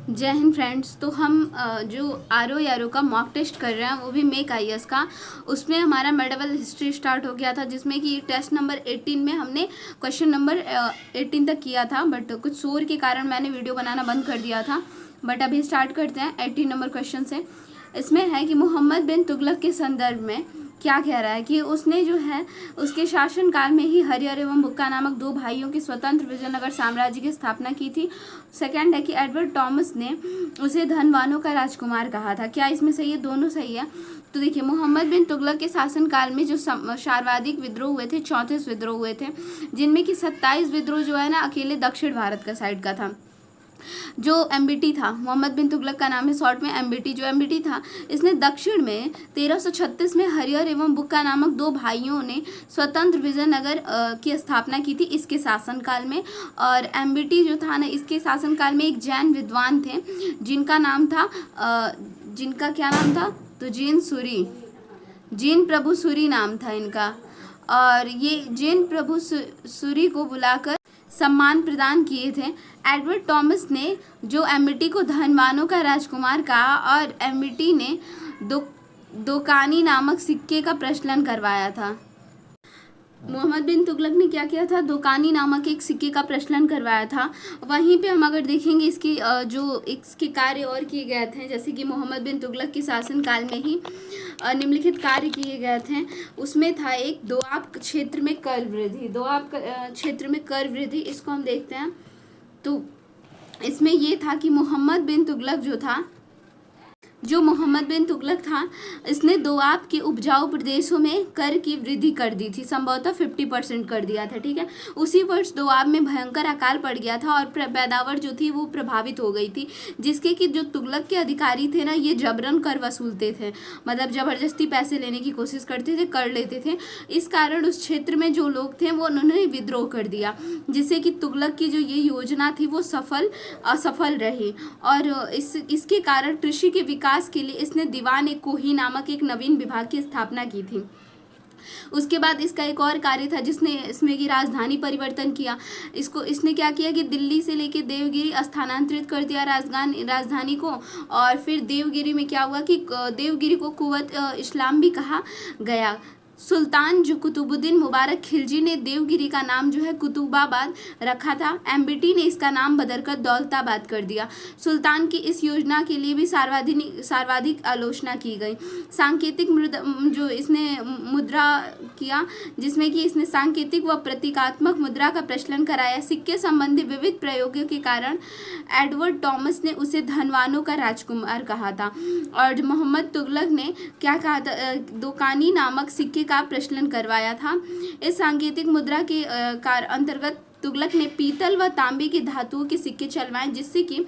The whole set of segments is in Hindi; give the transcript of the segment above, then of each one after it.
जय हिंद फ्रेंड्स। तो हम जो RO का मॉक टेस्ट कर रहे हैं वो भी मेक IAS का, उसमें हमारा मेडिवल हिस्ट्री स्टार्ट हो गया था, जिसमें कि टेस्ट नंबर 18 में हमने क्वेश्चन नंबर 18 तक किया था, बट कुछ शोर के कारण मैंने वीडियो बनाना बंद कर दिया था। बट अभी स्टार्ट करते हैं 18 नंबर क्वेश्चन से। इसमें है कि मोहम्मद बिन तुगलक के संदर्भ में क्या कह रहा है कि उसने जो है उसके शासनकाल में ही हरिहर एवं बुक्का नामक दो भाइयों के स्वतंत्र विजयनगर साम्राज्य की स्थापना की थी। सेकंड है कि एडवर्ड टॉमस ने उसे धनवानों का राजकुमार कहा था। क्या इसमें सही है? दोनों सही है। तो देखिए, मोहम्मद बिन तुगलक के शासनकाल में जो सर्वाधिक विद्रोह हुए थे 34 विद्रोह हुए थे, जिनमें कि 27 विद्रोह जो है ना अकेले दक्षिण भारत का साइड का था। जो MBT था, मोहम्मद बिन तुगलक का नाम है शॉर्ट में MBT। जो MBT था, इसने दक्षिण में 1336 में हरिहर एवं बुक्का नामक दो भाइयों ने स्वतंत्र विजयनगर की स्थापना की थी इसके शासनकाल में। और MBT जो था ना, इसके शासनकाल में एक जैन विद्वान थे जिनका नाम था जिनका क्या नाम था? तो जैन प्रभु सूरी नाम था इनका। और ये जैन प्रभु सूरी को बुलाकर सम्मान प्रदान किए थे। एडवर्ड टॉमस ने जो MBT को धनवानों का राजकुमार कहा और MBT ने दोकानी नामक सिक्के का प्रचलन करवाया था। मोहम्मद बिन तुगलक ने क्या किया था? दोकानी नामक एक सिक्के का प्रचलन करवाया था। वहीं पे हम अगर देखेंगे इसकी जो इसके कार्य और किए गए थे, जैसे कि मोहम्मद बिन तुगलक के शासनकाल में ही निम्नलिखित कार्य किए गए थे। उसमें था एक दोआब क्षेत्र में कर वृद्धि। दोआब क्षेत्र में कर वृद्धि, इसको हम देखते हैं। तो इसमें ये था कि मोहम्मद बिन तुगलक था, इसने दोआब के उपजाऊ प्रदेशों में कर की वृद्धि कर दी थी, संभवतः 50% कर दिया था। ठीक है, उसी वर्ष दोआब में भयंकर अकाल पड़ गया था और पैदावार जो थी वो प्रभावित हो गई थी, जिसके कि जो तुगलक के अधिकारी थे ना, ये जबरन कर वसूलते थे, मतलब जबरदस्ती पैसे लेने की कोशिश करते थे, कर लेते थे। इस कारण उस क्षेत्र में जो लोग थे वो उन्होंने विद्रोह कर दिया, जिससे कि तुगलक की जो ये योजना थी वो असफल रही। और इसके कारण कृषि के विकास के लिए इसने दीवान कोही नामक एक नवीन विभाग की स्थापना की थी। उसके बाद इसका एक और कार्य था जिसने इसमें की राजधानी परिवर्तन किया। इसने क्या किया कि दिल्ली से लेके देवगिरी स्थानांतरित कर दिया राजधानी को। और फिर देवगिरी में क्या हुआ कि देवगिरी को कुवत इस्लाम भी कहा गया। सुल्तान जो कुतुबुद्दीन मुबारक खिलजी ने देवगिरी का नाम जो है कुतुबाबाद रखा था। MBT ने इसका नाम बदलकर दौलताबाद कर दिया। सुल्तान की इस योजना के लिए भी सर्वाधिक आलोचना की गई। सांकेतिक जो इसने मुद्रा किया, जिसमें कि इसने सांकेतिक व प्रतीकात्मक मुद्रा का प्रचलन कराया। सिक्के संबंधी विविध प्रयोगों के कारण एडवर्ड टॉमस ने उसे धनवानों का राजकुमार कहा था। और मोहम्मद तुगलक ने क्या कहा था? दोकानी नामक सिक्के का प्रचलन करवाया था। इस सांकेतिक मुद्रा के अंतर्गत तुगलक ने पीतल व तांबे की धातुओं के सिक्के चलवाए, जिससे कि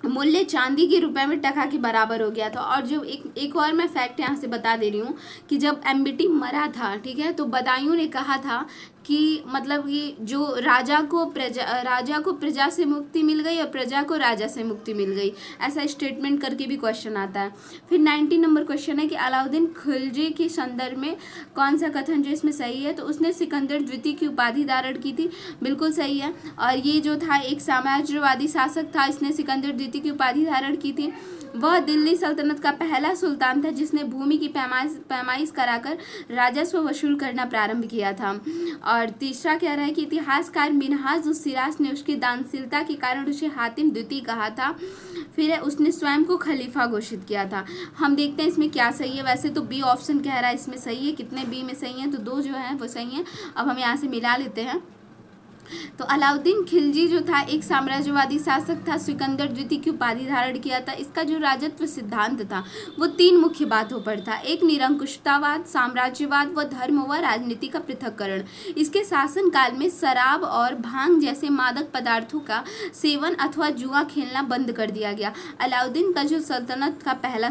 मूल्य चांदी के रुपए में टका के बराबर हो गया था। और जो एक और मैं फैक्ट यहाँ से बता दे रही हूँ कि जब MBT मरा था, ठीक है, तो बदायूं ने कहा था कि मतलब कि जो राजा को प्रजा से मुक्ति मिल गई और प्रजा को राजा से मुक्ति मिल गई, ऐसा स्टेटमेंट करके भी क्वेश्चन आता है। फिर 19 नंबर क्वेश्चन है कि अलाउद्दीन खिलजी के संदर्भ में कौन सा कथन जो इसमें सही है? तो उसने सिकंदर द्वितीय की उपाधि धारण की थी, बिल्कुल सही है। और ये जो था एक साम्राज्यवादी शासक था, इसने सिकंदर द्वितीय की उपाधि धारण की थी। वह दिल्ली सल्तनत का पहला सुल्तान था जिसने भूमि की पैमाइश कराकर राजस्व वसूल करना प्रारंभ किया था। और तीसरा कह रहा है कि इतिहासकार मिन्हाज उस सिराज ने उसकी दानशीलता के कारण उसे हातिम द्वितीय कहा था। फिर उसने स्वयं को खलीफा घोषित किया था। हम देखते हैं इसमें क्या सही है। वैसे तो B ऑप्शन कह रहा है इसमें सही है। कितने B में सही हैं? तो 2 जो है वो सही हैं। अब हम यहाँ से मिला लेते हैं। तो अलाउद्दीन खिलजी जो था एक साम्राज्यवादी शासक था, सिकंदर द्वितीय की उपाधि धारण किया था। इसका जो राजत्व सिद्धांत था वो 3 मुख्य बातों पर था। एक निरंकुशतावाद, साम्राज्यवाद व धर्म व राजनीति का पृथक्करण। इसके शासनकाल में शराब और भांग जैसे मादक पदार्थों का सेवन अथवा जुआ खेलना बंद कर दिया गया। अलाउद्दीन जो सल्तनत का पहला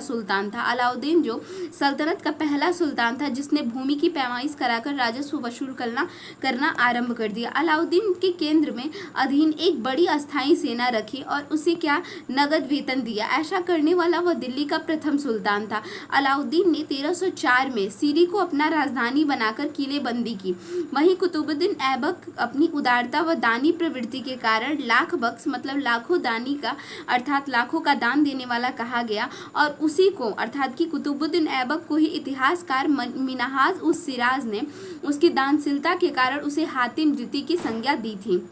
सुल्तान था जिसने भूमि की पैमाइश कराकर राजस्व वसूल करना आरंभ कर दिया। अलाउद्दीन अलाउद्दीन के केंद्र में अधीन एक बड़ी अस्थायी सेना रखी और उसे क्या नगद वेतन दिया। ऐसा करने वाला वह दिल्ली का प्रथम सुल्तान था। अलाउद्दीन ने 1304 में सीरी को अपना राजधानी बनाकर किलेबंदी की। वहीं कुतुबुद्दीन ऐबक अपनी उदारता व दानी प्रवृत्ति के कारण लाख बख्श मतलब लाखों दानी का अर्थात लाखों का दान देने वाला कहा गया और उसी को अर्थात कि कुतुबुद्दीन ऐबक को ही इतिहासकार मिन्हाज उस सिराज ने उसकी दानशीलता के कारण उसे हातिम द्वितीय की संज्ञा दी थी।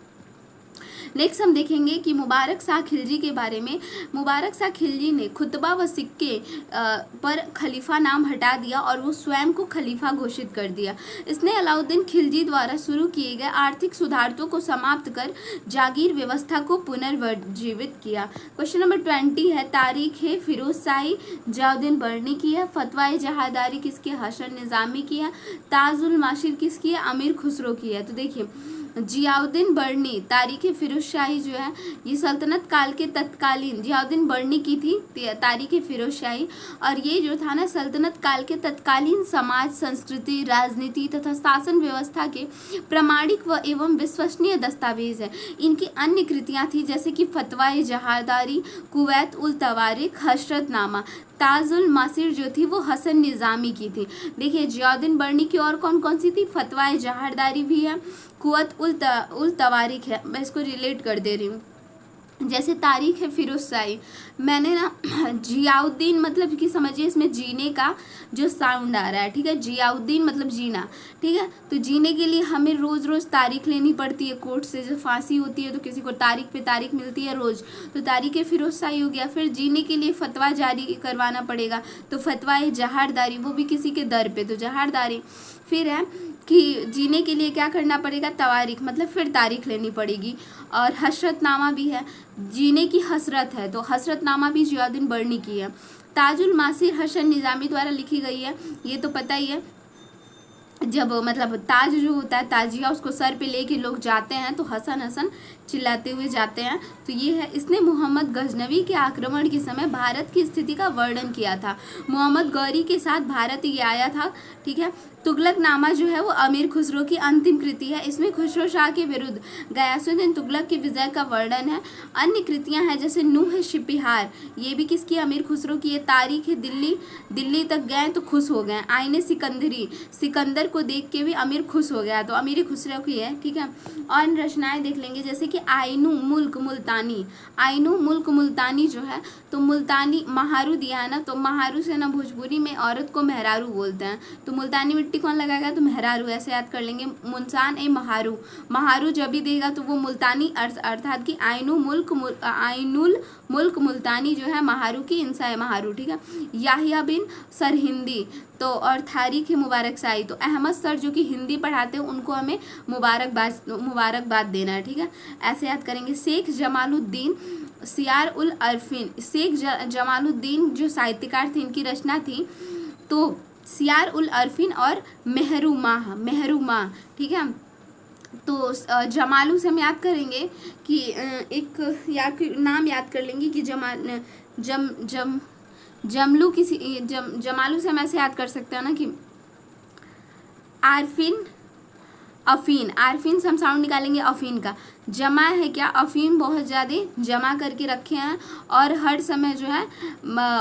नेक्स्ट हम देखेंगे कि मुबारक शाह खिलजी के बारे में। मुबारक शाह खिलजी ने खुतबा व सिक्के पर खलीफा नाम हटा दिया और वो स्वयं को खलीफा घोषित कर दिया। इसने अलाउद्दीन खिलजी द्वारा शुरू किए गए आर्थिक सुधारों को समाप्त कर जागीर व्यवस्था को पुनर्जीवित किया। क्वेश्चन नंबर 20 है, तारीख है फिरोज शाही जियाउद्दीन बर्नी की है। फतवाए जहादारी किसकी है? हसन निज़ामी की है। ताजुल माशिर किसकी है? अमीर खुसरो की है। तो देखिए जियाउद्दीन बर्नी तारीख फिरोज शाही जो है ये सल्तनत काल के तत्कालीन जियाउद्दीन बर्नी की थी तारीख फिरोज शाही, और ये जो था ना सल्तनत काल के तत्कालीन समाज संस्कृति राजनीति तथा शासन व्यवस्था के प्रामाणिक व एवं विश्वसनीय दस्तावेज है। इनकी अन्य कृतियाँ थी जैसे कि फतवाए जहादारी, कुवैत उल तवारिख, हशरतनामा। ताजुल मासिर जो थी वो हसन निज़ामी की थी। देखिए जियाउद्दीन बर्नी की और कौन कौन सी थी? फतवाए जहादारी भी है, कुवैत उल तवारिख है। मैं इसको रिलेट कर दे रही हूँ। जैसे तारीख है फिरोज शाही, मैंने ना जियाउद्दीन मतलब कि समझिए इसमें जीने का जो साउंड आ रहा है, ठीक है। जियाउद्दीन मतलब जीना, ठीक है। तो जीने के लिए हमें रोज़ रोज़ तारीख लेनी पड़ती है कोर्ट से। जब फांसी होती है तो किसी को तारीख पे तारीख मिलती है रोज़, तो तारीख फिरोज शाही हो गया। फिर जीने के लिए फतवा जारी करवाना पड़ेगा, तो फतवाए जहारदारी, वो भी किसी के दर पे, तो जहारदारी। फिर है कि जीने के लिए क्या करना पड़ेगा? तवारीख मतलब फिर तारीख लेनी पड़ेगी। और हसरतनामा भी है, जीने की हसरत है, तो हसरतनामा भी जियाउद्दीन बर्नी की है। ताजुल मासिर हसन निज़ामी द्वारा लिखी गई है, ये तो पता ही है। जब मतलब ताज जो होता है ताजिया उसको सर पे लेके लोग जाते हैं तो हसन हसन चिल्लाते हुए जाते हैं, तो ये है। इसने मोहम्मद गजनवी के आक्रमण के समय भारत की स्थिति का वर्णन किया था। मोहम्मद गौरी के साथ भारत ये आया था, ठीक है। तुगलकनामा जो है वो अमीर खुसरो की अंतिम कृति है। इसमें खुसरो शाह के विरुद्ध गयासुद्दीन तुगलक की विजय का वर्णन है। अन्य कृतियां हैं जैसे नूह शिपिहार, ये भी किसकी? अमीर खुसरो की। ये तारीख है दिल्ली तक गए तो खुश हो गए। आईने सिकंदरी, सिकंदर को देख के भी अमीर खुश हो गया, तो अमीर खुसरो की है, ठीक है। और रचनाएं देख लेंगे जैसे कि आइनू मुल्क मुल्तानी। आइनू मुल्क मुल्तानी जो है तो मुल्तानी महारू दिया है ना, तो महारू से ना भोजपुरी में औरत को मेहरारू बोलते हैं, तो मुल्तानी मिट्टी कौन लगाएगा? तो मेहरारू, ऐसे याद कर लेंगे। मुंसान ए महारू, महारू जब भी देगा तो वो मुल्तानी अर्थात कि आइनुल मुल्क मुल्तानी जो है महारू की इंसा है महारू, ठीक है। याहिया बिन सरहिंदी, तो और तारीख मुबारक शाही, तो अहमद सर जो कि हिंदी पढ़ाते हैं उनको हमें मुबारकबाद देना है, ठीक है। ऐसे याद करेंगे। शेख जमालुद्दीन सियार उल अरफिन, शेख जमालुद्दीन जो साहित्यकार थे इनकी रचना थी तो सियार उल अरफिन और मेहरूमा, ठीक है। तो जमालू से हम याद करेंगे कि एक नाम याद कर लेंगे कि जमलू किसी जमालू से हम ऐसे याद कर सकते हैं ना कि आरफिन से हम साउंड निकालेंगे अफीन का। जमा है क्या? अफीम बहुत ज़्यादा जमा करके रखे हैं और हर समय जो है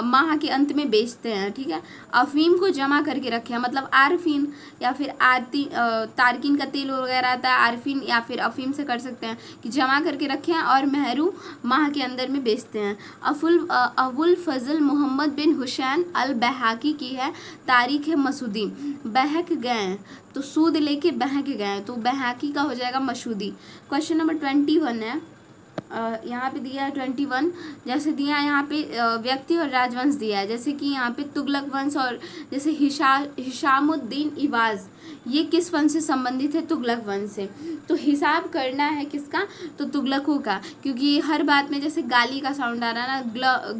माह के अंत में बेचते हैं, ठीक है। अफीम को जमा करके रखे हैं मतलब आरफिन, या फिर तारकिन का तेल वगैरह आता है आरफिन, या फिर अफीम से कर सकते हैं कि जमा करके रखे हैं और महरू माह के अंदर में बेचते हैं। अबुल फजल मोहम्मद बिन हुसैन अल बहाकी की है तारीख मसूदी। बहक गए तो सूद लेके बहक गए, तो बहाकी का हो जाएगा मसूदी। क्वेश्चन नंबर 21 है, यहाँ पे दिया है 21, जैसे दिया है यहाँ पे व्यक्ति और राजवंश दिया है, जैसे कि यहाँ पे तुगलक वंश, और जैसे हिशामुद्दीन इवाज, ये किस वंश से संबंधित है? तुगलक वंश से। तो हिसाब करना है किसका? तो तुगलकों का, क्योंकि हर बात में जैसे गाली का साउंड आ रहा है ना,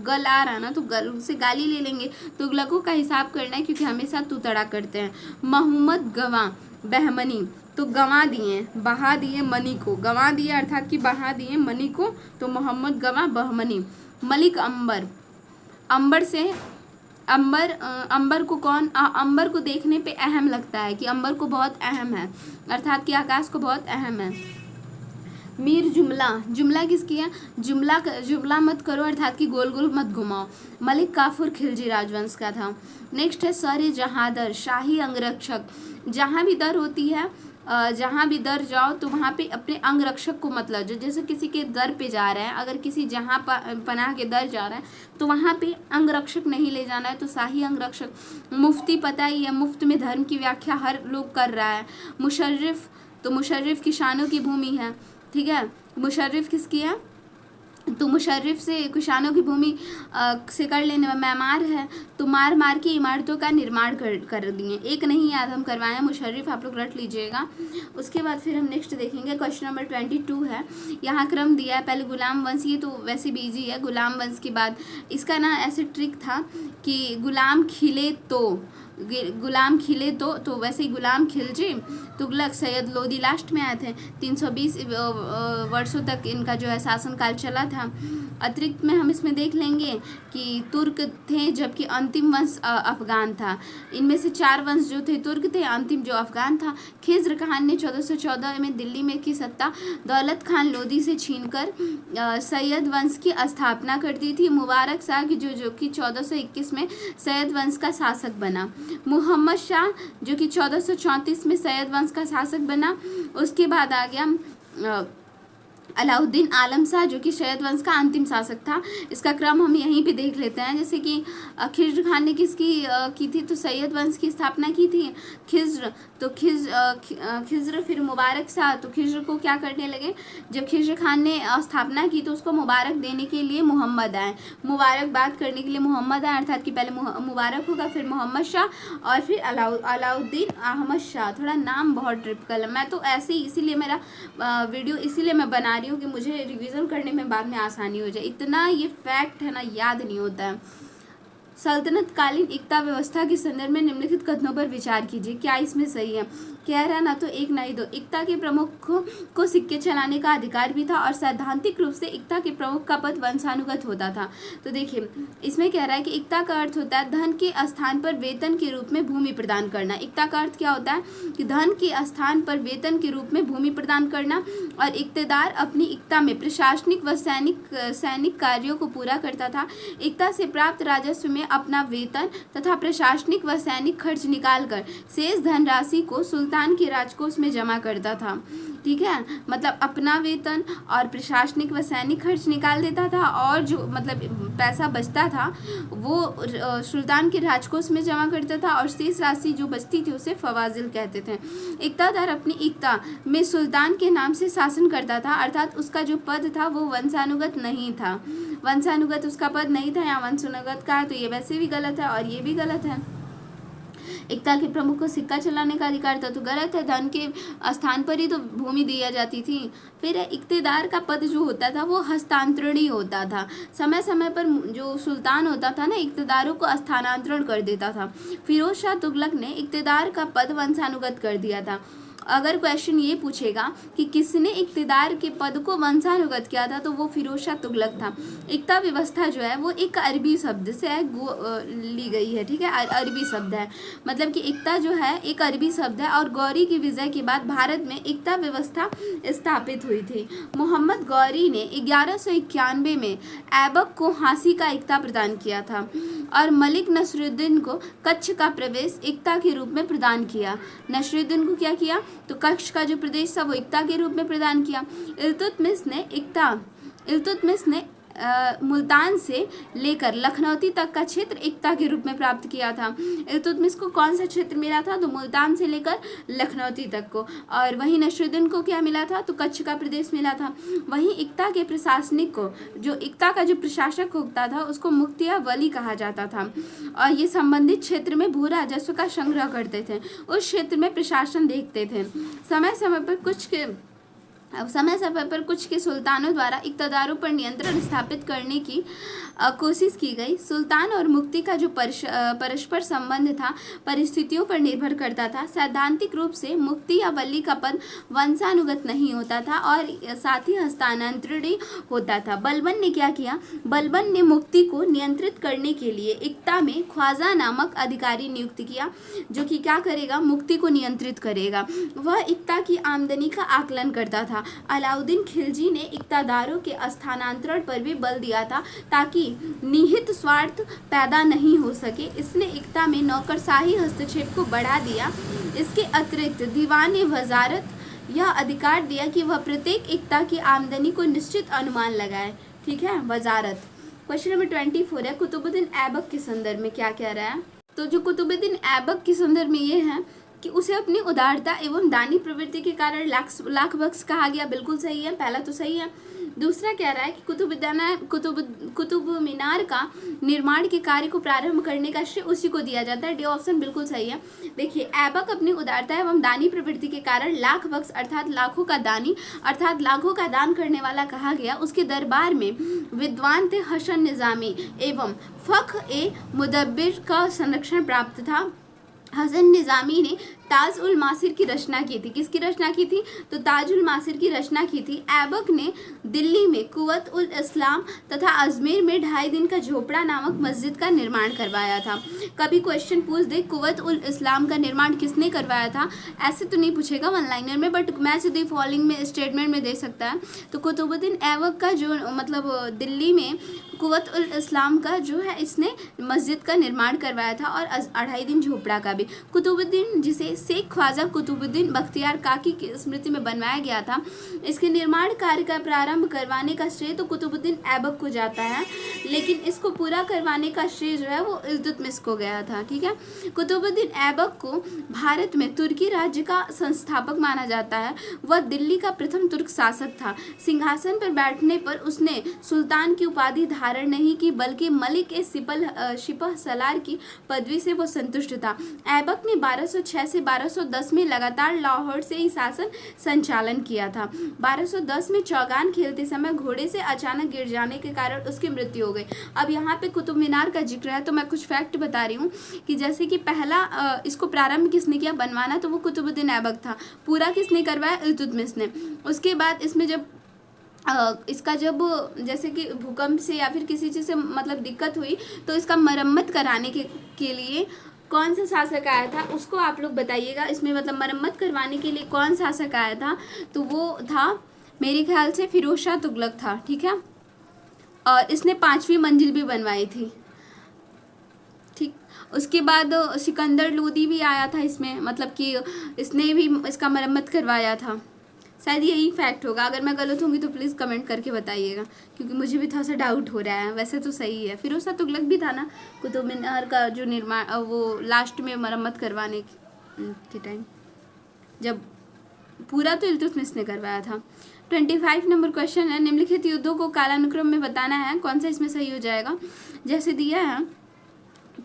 गल आ रहा है ना, तो गल से गाली ले लेंगे। तुगलकों का हिसाब करना है क्योंकि हमेशा तुतड़ा करते हैं। मोहम्मद गवां बहमनी, तो गंवा दिए, बहा दिए मनी को, गंवा दिए अर्थात कि बहा दिए मनी को, तो मोहम्मद गवां बहमनी। मलिक अंबर से अंबर को कौन? अंबर को देखने पे अहम लगता है कि अंबर को बहुत अहम है, अर्थात कि आकाश को बहुत अहम है। मीर जुमला, जुमला किसकी है? जुमला मत करो अर्थात कि गोल गोल मत घुमाओ, मलिक काफूर खिलजी राजवंश का था। नेक्स्ट है सर जहांदर, शाही अंगरक्षक। जहाँ भी दर होती है, जहाँ भी दर जाओ तो वहाँ पे अपने अंगरक्षक को मत लो। जैसे किसी के दर पे जा रहे हैं, अगर किसी जहाँ पनाह के दर जा रहा है तो वहाँ पे अंगरक्षक नहीं ले जाना है, तो शाही अंगरक्षक। मुफ्ती पता ही है, मुफ्त में धर्म की व्याख्या हर लोग कर रहा है। मुशर्रिफ, तो मुशर्रिफ किसानों की भूमि है, ठीक है। मुशर्रिफ किसकी है? तो मुशर्रिफ से किसानों की भूमि से कर लेने में मैमार है, तो मार मार के इमारतों का निर्माण कर दिए। एक नहीं याद हम करवाएं मुशर्रिफ, आप लोग रट लीजिएगा। उसके बाद फिर हम नेक्स्ट देखेंगे, क्वेश्चन नंबर 22 है। यहाँ क्रम दिया है, पहले गुलाम वंश, ये तो वैसे भी ईजी है। गुलाम वंश के बाद इसका ना ऐसे ट्रिक था कि गुलाम खिले तो वैसे ही गुलाम खिलजी, तुगलक, सैयद लोदी लास्ट में आए थे। 320 वर्षों तक इनका जो है शासनकाल चला था। अतिरिक्त में हम इसमें देख लेंगे कि तुर्क थे, जबकि अंतिम वंश अफगान था। इनमें से 4 वंश जो थे तुर्क थे, अंतिम जो अफगान था। खिज्र खान ने 1414 में दिल्ली में की सत्ता दौलत खान लोदी से छीनकर सैयद वंश की स्थापना कर दी थी। मुबारक शाह की जो कि 1421 में सैयद वंश का शासक बना। मोहम्मद शाह जो कि 1434 में सैयद वंश का शासक बना। उसके बाद आ गया अलाउद्दीन आलम शाह जो कि सैयद वंश का अंतिम शासक था। इसका क्रम हम यहीं पे देख लेते हैं। जैसे कि खिज्र खान ने किसकी की थी? तो सैयद वंश की स्थापना की थी खिज्र। तो खिज्र फिर मुबारक शाह, तो खिज्र को क्या करने लगे? जब खिज्र खान ने स्थापना की तो उसको मुबारक देने के लिए मोहम्मद आए, मुबारकबाद करने के लिए मोहम्मद आए, अर्थात कि पहले मुबारक होगा, फिर मोहम्मद शाह और फिर अलाउद्दीन अहमद शाह। थोड़ा नाम बहुत ट्रिपिकल है, मैं तो ऐसे ही, इसीलिए मेरा वीडियो इसीलिए मैं बना रही हूँ कि मुझे रिवीजन करने में बाद में आसानी हो जाए। इतना ये फैक्ट है ना, याद नहीं होता है। सल्तनत कालीन एकता व्यवस्था के संदर्भ में निम्नलिखित कथनों पर विचार कीजिए, क्या इसमें सही है? कह रहा ना तो एक ना ही दो। एकता के प्रमुख को सिक्के चलाने का अधिकार भी था और सैद्धांतिक रूप से एकता के प्रमुख का पद वंशानुगत होता था। तो देखिए इसमें कह रहा है कि एकता का अर्थ होता है धन के स्थान पर वेतन के रूप में भूमि प्रदान करना। एकता का अर्थ क्या होता है? कि धन के स्थान पर वेतन के रूप में भूमि प्रदान करना। और इक्तदार अपनी एकता में प्रशासनिक व सैनिक कार्यों को पूरा करता था। एकता से प्राप्त राजस्व में अपना वेतन तथा प्रशासनिक व सैनिक खर्च निकालकर शेष धनराशि को सुल्तान के राजकोष में जमा करता था। ठीक है, मतलब अपना वेतन और प्रशासनिक व सैनिक खर्च निकाल देता था और जो मतलब पैसा बचता था वो सुल्तान के राजकोष में जमा करता था और शेष राशि जो बचती थी उसे फवाजिल कहते थे। इक्तादार अपनी एकता में सुल्तान के नाम से शासन करता था, अर्थात उसका जो पद था वो वंशानुगत नहीं था। वंशानुगत उसका पद नहीं था, या वंशानुगत का है तो ये वैसे भी गलत है और ये भी गलत है। एकता के प्रमुख को सिक्का चलाने का अधिकार था तो गलत है, धन के स्थान पर ही तो भूमि दी जाती थी। फिर इक्तेदार का पद जो होता था वो हस्तांतरणीय होता था, समय समय पर जो सुल्तान होता था ना इक्तेदारों को स्थानांतरण कर देता था। फिरोज शाह तुगलक ने इक्तेदार का पद वंशानुगत कर दिया था। अगर क्वेश्चन ये पूछेगा कि किसने इक्तदार के पद को वंशानुगत किया था तो वो फिरोज शाह तुगलक था। एकता व्यवस्था जो है वो एक अरबी शब्द से ली गई है। ठीक है, अरबी शब्द है, मतलब कि एकता जो है एक अरबी शब्द है और गौरी की विजय के बाद भारत में एकता व्यवस्था स्थापित हुई थी। मोहम्मद गौरी ने 1191 में ऐबक को हांसी का एकता प्रदान किया था और मलिक नसरुद्दीन को कच्छ का प्रवेश एकता के रूप में प्रदान किया। नसरुद्दीन को क्या किया? तो कच्छ का जो प्रदेश था वो एकता के रूप में प्रदान किया। इल्तुतमिश ने मुल्तान से लेकर लखनौती तक का क्षेत्र एकता के रूप में प्राप्त किया था। इल्तुतमिश को कौन सा क्षेत्र मिला था? तो मुल्तान से लेकर लखनौती तक को। और वहीं नसरुद्दीन को क्या मिला था? तो कच्छ का प्रदेश मिला था। वहीं एकता के प्रशासनिक को, जो एकता का जो प्रशासक होता था उसको मुख्तिया वली कहा जाता था और ये संबंधित क्षेत्र में भू राजस्व का संग्रह करते थे, उस क्षेत्र में प्रशासन देखते थे। समय समय पर कुछ के सुल्तानों द्वारा इक्तदारों पर नियंत्रण स्थापित करने की कोशिश की गई। सुल्तान और मुक्ति का जो परस्पर संबंध था परिस्थितियों पर निर्भर करता था। सैद्धांतिक रूप से मुक्ति या वली का पद वंशानुगत नहीं होता था और साथ ही हस्तांतरणीय होता था। बलबन ने क्या किया? बलबन ने मुक्ति को नियंत्रित करने के लिए एकता में ख्वाजा नामक अधिकारी नियुक्त किया, जो कि क्या करेगा? मुक्ति को नियंत्रित करेगा। वह एकता की आमदनी का आकलन करता था अलाउद्दीन खिलजी ने इक़्तिदारों के स्थानांतरण पर भी बल दिया था ताकि निहित स्वार्थ पैदा नहीं हो सके। इसने इक़्ता में नौकरशाही हस्तक्षेप को बढ़ा दिया। इसके अतिरिक्त दीवान वजारत यह अधिकार दिया कि वह प्रत्येक इक़्ता की आमदनी को निश्चित अनुमान लगाए। ठीक है, वजारत। क्वेश्चन नंबर 24 है, कुतुबुद्दीन ऐबक के संदर्भ में क्या कह रहा है। तो जो कुतुबुद्दीन ऐबक के संदर्भ में ये है कि उसे अपनी उदारता एवं दानी प्रवृत्ति के कारण लाख बख्श कहा गया। बिल्कुल सही है, पहला तो सही है। दूसरा कह रहा है कि कुतुब मीनार का निर्माण के कार्य को प्रारंभ करने का श्रेय उसी को दिया जाता है। डी ऑप्शन बिल्कुल सही है। देखिए, ऐबक अपनी उदारता एवं दानी प्रवृत्ति के कारण लाख बख्श अर्थात लाखों का दानी अर्थात लाखों का दान करने वाला कहा गया। उसके दरबार में विद्वान थे हसन निज़ामी एवं फ़ख्र ए मुदब्बिर का संरक्षण प्राप्त था। हसन निज़ामी ने ताज उल मासिर की रचना की थी। किसकी रचना की थी? तो ताज उल मासिर की रचना की थी। ऐबक ने दिल्ली में कुव्वत उल इस्लाम तथा अजमेर में 2.5 दिन का झोपड़ा नामक मस्जिद का निर्माण करवाया था। कभी क्वेश्चन पूछ दे कुव्वत उल इस्लाम का निर्माण किसने करवाया था, ऐसे तो नहीं पूछेगा वन लाइनर में, बट मैच द फॉलोइंग में स्टेटमेंट में दे सकता है। तो कुतुबुद्दीन ऐबक का जो मतलब दिल्ली में कुव्वत उल इस्लाम का जो है इसने मस्जिद का निर्माण करवाया था और 2.5 दिन झोपड़ा का भी। कुतुबुद्दीन जिसे शेख ख्वाजा कुतुबुद्दीन बख्तियार काकी की स्मृति में बनवाया गया था, इसके निर्माण कार्य का प्रारंभ करवाने का श्रेय तो कुतुबुद्दीन ऐबक को जाता है, लेकिन इसको पूरा करवाने का श्रेय जो है वो इल्तुतमिश को गया था। ठीक है, कुतुबुद्दीन ऐबक को भारत में तुर्की राज्य का संस्थापक माना जाता है। वह दिल्ली का प्रथम तुर्क शासक था। सिंहासन पर बैठने पर उसने सुल्तान की उपाधि धारण नहीं की, बल्कि मलिक ए सिपह सलार की पदवी से वो संतुष्ट था। ऐबक ने 1206 से 1210 में लगातार लाहौर से ही शासन संचालन किया था। 1210 में चौगान खेलते समय घोड़े से अचानक गिर जाने के कारण उसकी मृत्यु हो गई। अब यहाँ पे कुतुब मीनार का जिक्र है तो मैं कुछ फैक्ट बता रही हूँ कि जैसे कि पहला इसको प्रारंभ किसने किया बनवाना, तो वो कुतुबुद्दीन ऐबक था। पूरा किसने करवाया? इल्तुतमिश ने। उसके बाद इसमें जब इसका जब जैसे कि भूकंप से या फिर किसी चीज़ से मतलब दिक्कत हुई तो इसका मरम्मत कराने के लिए कौन सा शासक आया था उसको आप लोग बताइएगा। इसमें मतलब मरम्मत करवाने के लिए कौन शासक आया था, तो वो था मेरे ख्याल से फिरोज शाह तुगलक था। ठीक है, और इसने 5वीं मंजिल भी बनवाई थी। ठीक, उसके बाद सिकंदर लोदी भी आया था इसमें, मतलब कि इसने भी इसका मरम्मत करवाया था। शायद यही फैक्ट होगा, अगर मैं गलत होंगी तो प्लीज़ कमेंट करके बताइएगा, क्योंकि मुझे भी थोड़ा सा डाउट हो रहा है। वैसे तो सही है, फिरोज शाह तुगलक भी था ना कुतुब मीनार का जो निर्माण, वो लास्ट में मरम्मत करवाने के टाइम, जब पूरा तो इल्तुतमिश ने करवाया था। 25 नंबर क्वेश्चन है, निम्नलिखित युद्धों को कालानुक्रम में बताना है, कौन सा इसमें सही हो जाएगा। जैसे दिया है,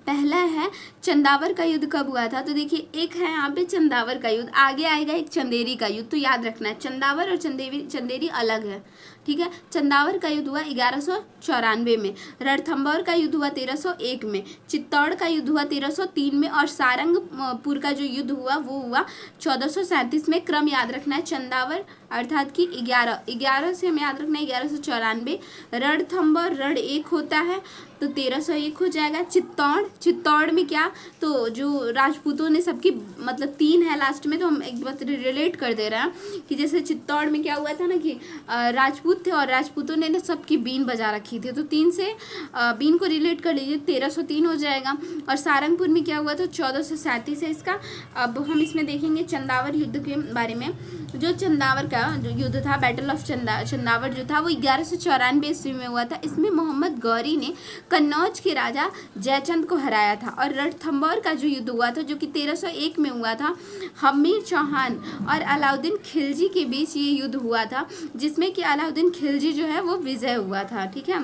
पहला है चंदावर का युद्ध कब हुआ था, तो देखिए एक है यहाँ पे चंदावर का युद्ध, आगे आएगा एक चंदेरी का युद्ध, तो याद रखना है चंदावर और चंदेरी अलग है। ठीक है, चंदावर का युद्ध हुआ 1194 में, रणथंभौर का युद्ध हुआ 1301 में, चित्तौड़ का युद्ध हुआ 1303 में, और सारंगपुर का जो युद्ध हुआ वो हुआ 1437 में। क्रम याद रखना है, चंदावर अर्थात कि 11 से हमें याद रखना है 1194, रणथंभौर रण 1 होता है तो 1301 हो जाएगा। चित्तौड़ में क्या, तो जो राजपूतों ने सबकी मतलब 3 है लास्ट में, तो हम एक बात रिलेट कर दे रहे हैं कि जैसे चित्तौड़ में क्या हुआ था ना कि राजपूत थे और राजपूतों ने ना सबकी बीन बजा रखी थी, तो 3 से बीन को रिलेट कर लीजिए 1303 हो जाएगा। और सारंगपुर में क्या हुआ था 1437 है इसका। अब हम इसमें देखेंगे चंदावर युद्ध के बारे में। जो चंदावर का जो युद्ध था, बैटल ऑफ चंदावर जो था वो 1194 ईस्वी में हुआ था। इसमें मोहम्मद गौरी ने कन्नौज के राजा जयचंद को हराया था। और रणथंभौर का जो युद्ध हुआ था जो कि 1301 में हुआ था, हमीर चौहान और अलाउद्दीन खिलजी के बीच ये युद्ध हुआ था, जिसमें कि अलाउद्दीन खिलजी जो है वो विजय हुआ था। ठीक है,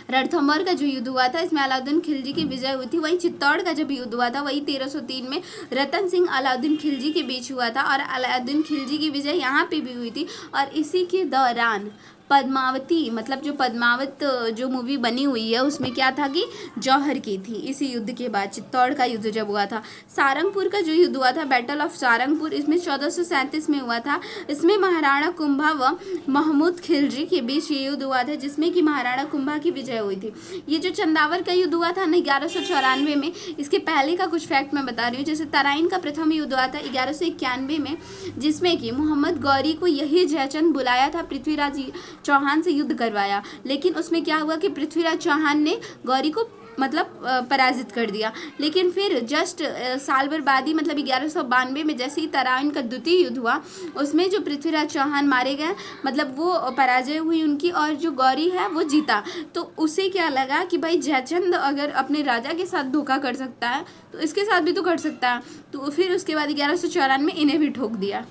रणथंभौर का जो युद्ध हुआ था इसमें अलाउद्दीन खिलजी की विजय हुई थी। वहीं चित्तौड़ का जब युद्ध हुआ था वही 1303 में रतन सिंह अलाउद्दीन खिलजी के बीच हुआ था और अलाउद्दीन खिलजी की विजय यहाँ पे भी हुई थी। और इसी के दौरान पद्मावती, मतलब जो पद्मावत जो मूवी बनी हुई है उसमें क्या था कि जौहर की थी। इसी युद्ध के बाद चित्तौड़ का युद्ध जब हुआ था। सारंगपुर का जो युद्ध हुआ था, बैटल ऑफ सारंगपुर, इसमें 1437 में हुआ था। इसमें महाराणा कुंभा व महमूद खिलजी के बीच ये युद्ध हुआ था, जिसमें कि महाराणा कुंभा की विजय हुई थी। ये जो चंदावर का युद्ध हुआ था ना 1194 में, इसके पहले का कुछ फैक्ट मैं बता रही हूँ। जैसे तराइन का प्रथम युद्ध हुआ था 1191 में, जिसमें कि मोहम्मद गौरी को यही जयचंद बुलाया था पृथ्वीराज चौहान से युद्ध करवाया, लेकिन उसमें क्या हुआ कि पृथ्वीराज चौहान ने गौरी को मतलब पराजित कर दिया। लेकिन फिर जस्ट साल भर बाद ही, मतलब 1192 में जैसे ही तराइन का द्वितीय युद्ध हुआ, उसमें जो पृथ्वीराज चौहान मारे गए, मतलब वो पराजय हुई उनकी, और जो गौरी है वो जीता। तो उसे क्या लगा कि भाई जयचंद अगर अपने राजा के साथ धोखा कर सकता है तो इसके साथ भी तो कर सकता है। तो फिर उसके बाद 1194 में इन्हें भी ठोक दिया।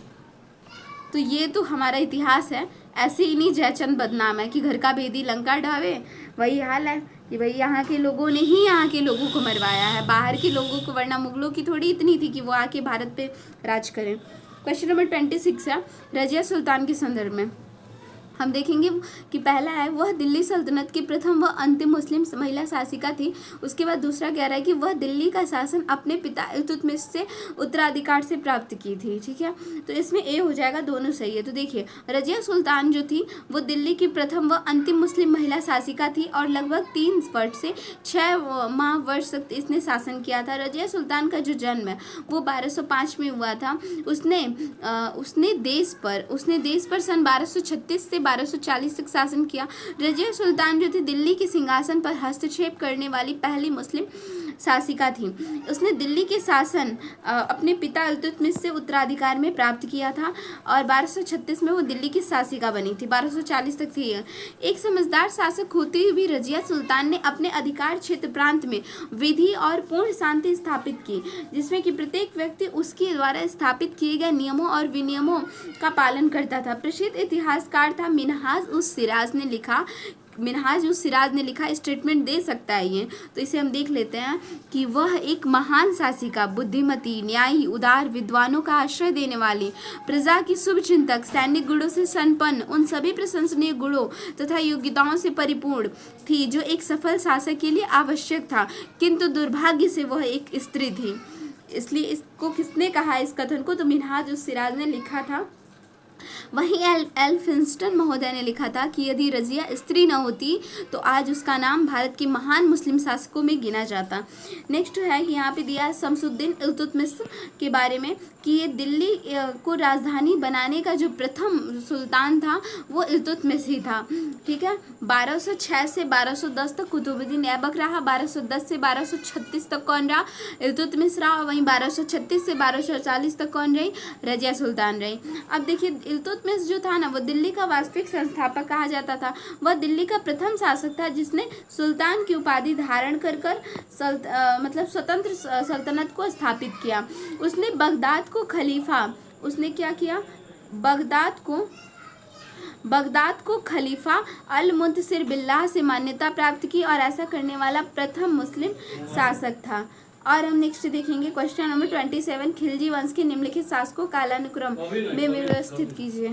तो ये तो हमारा इतिहास है। ऐसे ही नहीं जयचंद बदनाम है कि घर का भेदी लंका ढावे, वही हाल है कि भाई यहाँ के लोगों ने ही यहाँ के लोगों को मरवाया है, बाहर के लोगों को, वरना मुगलों की थोड़ी इतनी थी कि वो आके भारत पे राज करें। क्वेश्चन नंबर 26 है रजिया सुल्तान के संदर्भ में। हम देखेंगे कि पहला है वह दिल्ली सल्तनत की प्रथम व अंतिम मुस्लिम महिला शासिका थी। उसके बाद दूसरा कह रहा है कि वह दिल्ली का शासन अपने पिता इल्तुतमिश से उत्तराधिकार से प्राप्त की थी। ठीक है, तो इसमें ए हो जाएगा, दोनों सही है। तो देखिए रजिया सुल्तान जो थी वो दिल्ली की प्रथम व अंतिम मुस्लिम महिला शासिका थी और लगभग 3 वर्ष से 6 माह वर्ष तक इसने शासन किया था। रजिया सुल्तान का जो जन्म है वो 1205 में हुआ था। उसने देश पर सन 1236 से 1240 तक शासन किया। रजिया सुल्तान जो थी दिल्ली के सिंहासन पर हस्तक्षेप करने वाली पहली मुस्लिम शासिका थी। उसने दिल्ली के शासन अपने पिता इल्तुतमिश से उत्तराधिकार में प्राप्त किया था और 1236 में वो दिल्ली की शासिका बनी थी। 1240 तक थी। एक समझदार शासक होते हुए भी रजिया सुल्तान ने अपने अधिकार क्षेत्र प्रांत में विधि और पूर्ण शांति स्थापित की, जिसमें कि प्रत्येक व्यक्ति उसके द्वारा स्थापित किए गए नियमों और विनियमों का पालन करता था। प्रसिद्ध इतिहासकार था मिन्हाज उस सिराज ने लिखा स्टेटमेंट दे सकता है ये, तो इसे हम देख लेते हैं कि वह एक महान शासिका, बुद्धिमती, न्यायी, उदार, विद्वानों का आश्रय देने वाली, प्रजा की शुभचिंतक, सैनिक गुणों से संपन्न, उन सभी प्रशंसनीय गुणों तथा योग्यताओं से परिपूर्ण थी जो एक सफल शासक के लिए आवश्यक था, किंतु दुर्भाग्य से वह एक स्त्री थी। इसलिए इसको किसने कहा, इस कथन को, तो मिन्हाज उस सिराज ने लिखा था। वहीं एल्फिंस्टन महोदय ने लिखा था कि यदि रजिया स्त्री न होती तो आज उसका नाम भारत के महान मुस्लिम शासकों में गिना जाता। नेक्स्ट है कि यहाँ पे दिया शमसुद्दीन इल्तुतमिश के बारे में कि ये दिल्ली को राजधानी बनाने का जो प्रथम सुल्तान था वो इल्तुतमिश ही था। ठीक है, 1206 से 1210 तक कुतुबुद्दीन ऐबक रहा, 1210 से 1236 तक कौन रहा, इल्तुतमिश रहा, वहीं 1236 से 1240 तक कौन रही, रजिया सुल्तान रही। अब देखिए इल्तुतमिश जो था ना वो दिल्ली का वास्तविक संस्थापक कहा जाता था। वह दिल्ली का प्रथम शासक था जिसने सुल्तान की उपाधि धारण कर मतलब स्वतंत्र सल्तनत को स्थापित किया। उसने बगदाद को खलीफा, उसने क्या किया, बगदाद को खलीफा अल मुंतसिर बिल्लाह से मान्यता प्राप्त की और ऐसा करने वाला प्रथम मुस्लिम शासक था। और हम नेक्स्ट देखेंगे क्वेश्चन नंबर 27, खिलजी वंश के निम्नलिखित शासकों कालानुक्रम में व्यवस्थित कीजिए।